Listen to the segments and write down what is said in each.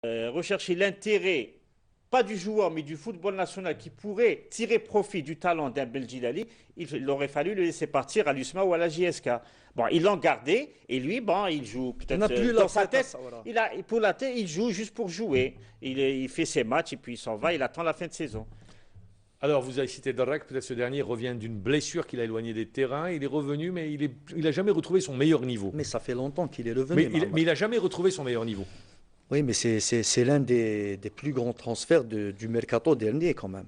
rechercher l'intérêt, pas du joueur, mais du football national qui pourrait tirer profit du talent d'un Beljilali, il aurait fallu le laisser partir à l'USMA ou à la JSK. Bon, ils l'ont gardé et lui, bon, il joue Il peut-être n'a plus la dans sa tête à tête. ça, voilà. Pour la tête, il joue juste pour jouer. Il fait ses matchs et puis il s'en va. Il attend la fin de saison. Alors, vous avez cité Darrak, peut-être ce dernier revient d'une blessure qu'il a éloigné des terrains. Il est revenu, mais il a jamais retrouvé son meilleur niveau. Mais ça fait longtemps qu'il est revenu. Mais il n'a jamais retrouvé son meilleur niveau. Oui, mais c'est l'un des plus grands transferts du mercato dernier quand même.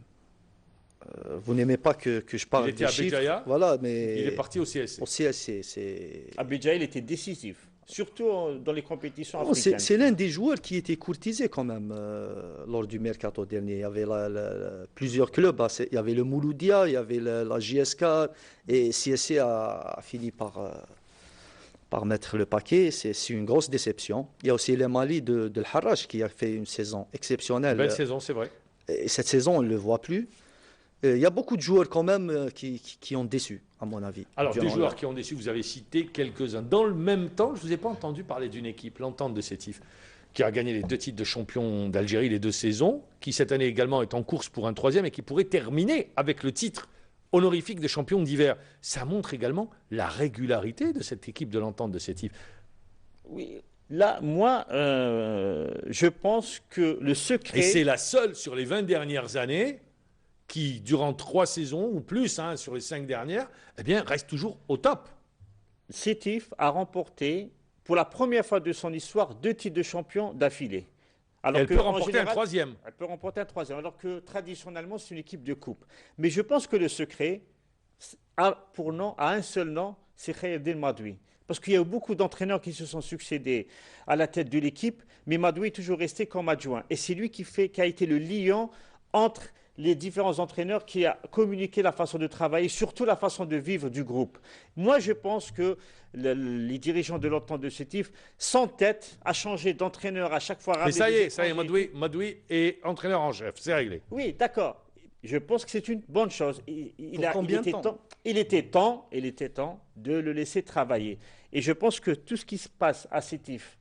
Vous n'aimez pas que je parle Il était des à chiffres. Béjaïa, Voilà, mais il est parti au CSC. au CSC, c'est Abidja, il était décisif, surtout dans les compétitions non, africaines. c'est l'un des joueurs qui était courtisé quand même lors du mercato dernier. Il y avait plusieurs clubs. Il y avait le Mouloudia, il y avait la JSK et CSC a fini par mettre le paquet. C'est une grosse déception. Il y a aussi le Mali de l'Harrach qui a fait une saison exceptionnelle. Belle saison, c'est vrai. Et cette saison, on ne le voit plus. Il y a beaucoup de joueurs quand même qui ont déçu, à mon avis. Alors, des durant joueurs qui ont déçu, vous avez cité quelques-uns. Dans le même temps, je ne vous ai pas entendu parler d'une équipe, l'Entente de Sétif, qui a gagné les 2 titres de champion d'Algérie les 2 saisons, qui cette année également est en course pour un 3e et qui pourrait terminer avec le titre honorifique de champion d'hiver. Ça montre également la régularité de cette équipe de l'Entente de Sétif. Oui, là, moi, je pense que le secret. Et c'est la seule sur les 20 dernières années qui, durant 3 saisons ou plus, sur les 5 dernières, eh bien, reste toujours au top. Sétif a remporté pour la première fois de son histoire 2 titres de champion d'affilée. Elle peut remporter un 3e. Elle peut remporter un 3e, alors que traditionnellement, c'est une équipe de coupe. Mais je pense que le secret a un seul nom, c'est Khayreddine Madoui. Parce qu'il y a eu beaucoup d'entraîneurs qui se sont succédés à la tête de l'équipe, mais Madoui est toujours resté comme adjoint. Et c'est lui qui a été le lion entre les différents entraîneurs, qui a communiqué la façon de travailler, surtout la façon de vivre du groupe. Moi, je pense que les dirigeants de l'Entente de Sétif s'entêtent à changer d'entraîneur à chaque fois. Mais ça y est, Madoui est entraîneur en chef, c'est réglé. Oui, d'accord. Je pense que c'est une bonne chose. Combien de temps il était temps de le laisser travailler. Et je pense que tout ce qui se passe à Sétif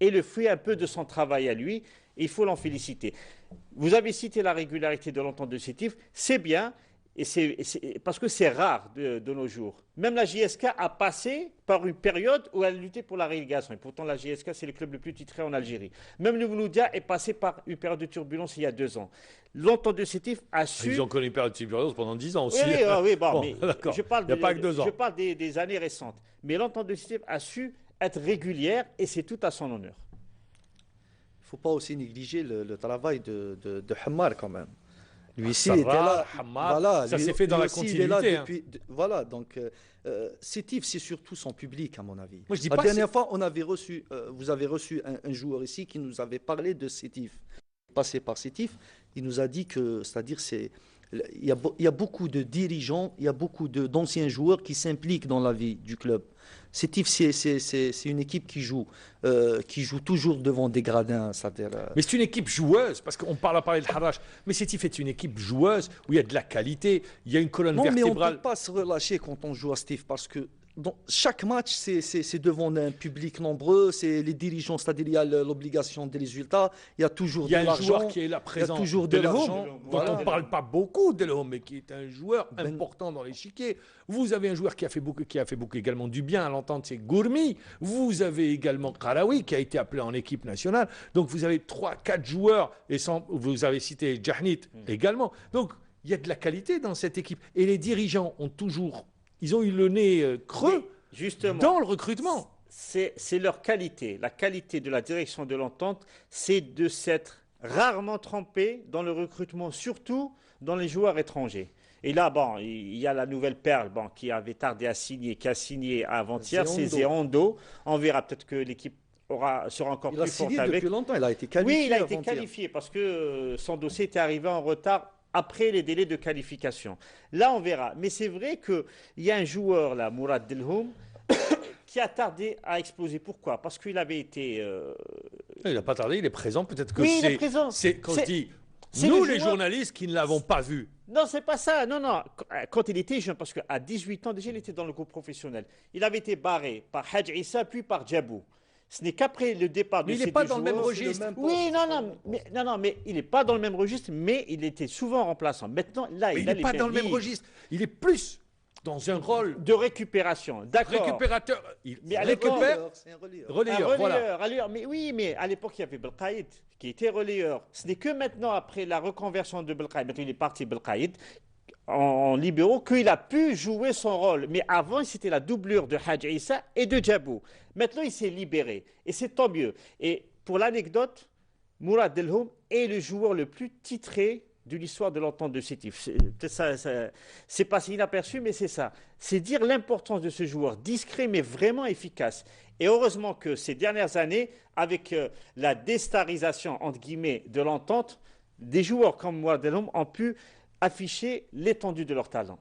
est le fruit un peu de son travail à lui. Et il faut l'en féliciter. Vous avez cité la régularité de l'Entente de Sétif, c'est bien, parce que c'est rare de nos jours. Même la JSK a passé par une période où elle luttait pour la relégation. Et pourtant, la JSK, c'est le club le plus titré en Algérie. Même le Mouloudia est passé par une période de turbulence il y a 2 ans. L'Entente de Sétif a su. Ils ont connu une période de turbulence pendant 10 ans aussi. Oui, bon, mais d'accord. je parle, Il n'y a pas que 2 ans. je parle des années récentes. Mais l'Entente de Sétif a su être régulière et c'est tout à son honneur. Il ne faut pas aussi négliger le travail de Hammar quand même. Lui aussi, Ça il était va, là. Hammar, Voilà, ça lui- s'est fait dans lui la aussi, il est là continuité, depuis- voilà, donc Sétif, c'est surtout son public, à mon avis. Moi, je dis La pas dernière fois, vous avez reçu un joueur ici qui nous avait parlé de Sétif. Passé par Sétif, il nous a dit que, c'est-à-dire, il y a beaucoup de dirigeants, il y a beaucoup d'anciens joueurs qui s'impliquent dans la vie du club. Sétif, c'est une équipe qui joue toujours devant des gradins. C'est-à-dire, Mais c'est une équipe joueuse, parce qu'on parle à parler de Harrach, mais Sétif est une équipe joueuse où il y a de la qualité, il y a une colonne non, mais on ne vertébrale. peut pas se relâcher quand on joue à Steve parce que dans chaque match, c'est devant un public nombreux, c'est les dirigeants, c'est-à-dire il y a l'obligation des résultats, il y a toujours Il y a de un l'argent, joueur qui est là il y présent, a toujours de Delhomme, l'argent. dont Voilà. on ne parle pas beaucoup, Delhomme, mais qui est un joueur Ben- important dans l'échiquier. Vous avez un joueur qui a fait beaucoup également du bien à l'entente, c'est Gourmi. Vous avez également Karawi qui a été appelé en équipe nationale. Donc vous avez 3-4 joueurs, et vous avez cité Jahnit également. Donc il y a de la qualité dans cette équipe. Et les dirigeants ils ont eu le nez creux Mais justement, dans le recrutement. c'est leur qualité. La qualité de la direction de l'Entente, c'est de s'être rarement trempé dans le recrutement, surtout dans les joueurs étrangers. Et là, bon, il y a la nouvelle perle qui avait tardé à signer, qui a signé avant-hier, c'est Zéando. On verra peut-être que l'équipe sera encore Il a plus forte signé avec. depuis longtemps, il a été qualifié. Oui, il a été avant-hier. qualifié parce que son dossier était arrivé en retard après les délais de qualification. Là, on verra. Mais c'est vrai qu'il y a un joueur, là, Mourad Delhoum, qui a tardé à exploser. Pourquoi? Parce qu'il avait été. Il n'a pas tardé, il est présent. Peut-être que Oui, il est présent. c'est quand je dis c'est nous le les joueur- journalistes qui ne l'avons pas vu. Non, c'est pas ça. Non, non. Quand il était jeune, parce qu'à 18 ans, déjà, il était dans le groupe professionnel. Il avait été barré par Hadj Issa, puis par Djabou. Ce n'est qu'après le départ de Mais il ces n'est pas deux dans le même joueurs- registre. Oui, non, mais il n'est pas dans le même registre, mais il était souvent remplaçant. Maintenant, là, Mais il a n'est les pas mains dans le même libres registre. Il est plus dans un rôle de récupération. D'accord. récupérateur. Il Mais à récupère, C'est un relayeur. Un relayeur. Voilà. relayeur. Mais oui, mais à l'époque, il y avait Belkhaïd qui était relayeur. Ce n'est que maintenant, après la reconversion de Belkhaïd, maintenant il est parti Belkhaïd, en libéraux, qu'il a pu jouer son rôle. Mais avant, c'était la doublure de Hadj Issa et de Djabou. Maintenant, il s'est libéré. Et c'est tant mieux. Et pour l'anecdote, Mourad Delhomme est le joueur le plus titré de l'histoire de l'entente de Sétif. Peut-être c'est passé inaperçu, mais c'est ça. C'est dire l'importance de ce joueur, discret mais vraiment efficace. Et heureusement que ces dernières années, avec la déstarisation, entre guillemets, de l'entente, des joueurs comme Mourad Delhomme ont pu afficher l'étendue de leur talent.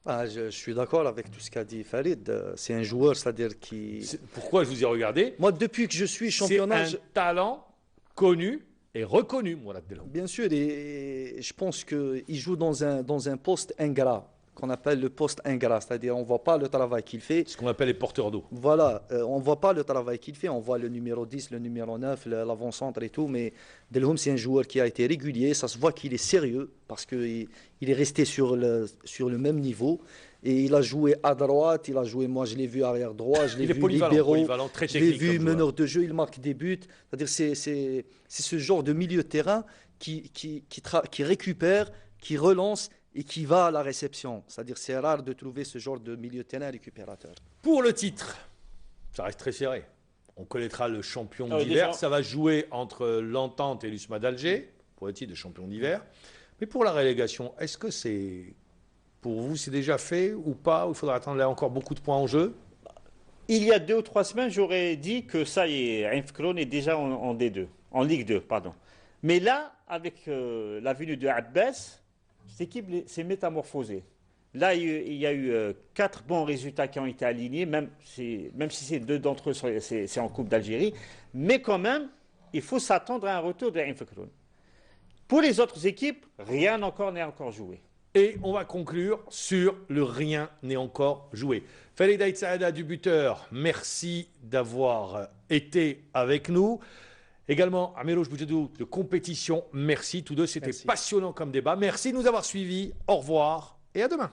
Ah, je suis d'accord avec tout ce qu'a dit Farid. C'est un joueur, c'est-à-dire qui... Pourquoi je vous ai regardé? Moi, depuis que je suis C'est championnat, un talent connu et reconnu, Mourad Delhomme. bien sûr, et je pense qu'il joue dans un poste ingrat, qu'on appelle le poste ingrat, c'est-à-dire on ne voit pas le travail qu'il fait. Ce qu'on appelle les porteurs d'eau. Voilà, on ne voit pas le travail qu'il fait, on voit le numéro 10, le numéro 9, l'avant-centre et tout, mais Delhomme, c'est un joueur qui a été régulier, ça se voit qu'il est sérieux, parce qu'il est resté sur le même niveau, et il a joué à droite, il a joué, moi je l'ai vu arrière droit, je l'ai Il est vu polyvalent, libéraux, très je l'ai technique. vu comme joueur. meneur de jeu, il marque des buts, c'est-à-dire c'est ce genre de milieu de terrain qui récupère, qui relance, et qui va à la réception. C'est-à-dire c'est rare de trouver ce genre de milieu de terrain récupérateur. Pour le titre, ça reste très serré. On connaîtra le champion Ah oui, d'hiver. déjà. Ça va jouer entre l'Entente et l'USMA d'Alger pour le titre de champion d'hiver. Mais pour la relégation, est-ce que c'est pour vous c'est déjà fait ou pas? Ou il faudra attendre là encore beaucoup de points en jeu? Il y a 2 ou 3 semaines, j'aurais dit que ça y est, Ain Fkroun est déjà en D2, en Ligue 2, pardon. Mais là, avec la venue de Abbas, cette équipe s'est métamorphosée. Là, il y a eu 4 bons résultats qui ont été alignés, même si c'est 2 d'entre eux, c'est en Coupe d'Algérie. Mais quand même, il faut s'attendre à un retour de Ain Fkroun. Pour les autres équipes, rien encore n'est encore joué. Et on va conclure sur le rien n'est encore joué. Farid Aït Saada du buteur, merci d'avoir été avec nous. Également, Amirouche Boudjedou de compétition, merci tous deux, c'était Merci. passionnant comme débat. Merci de nous avoir suivis, au revoir et à demain.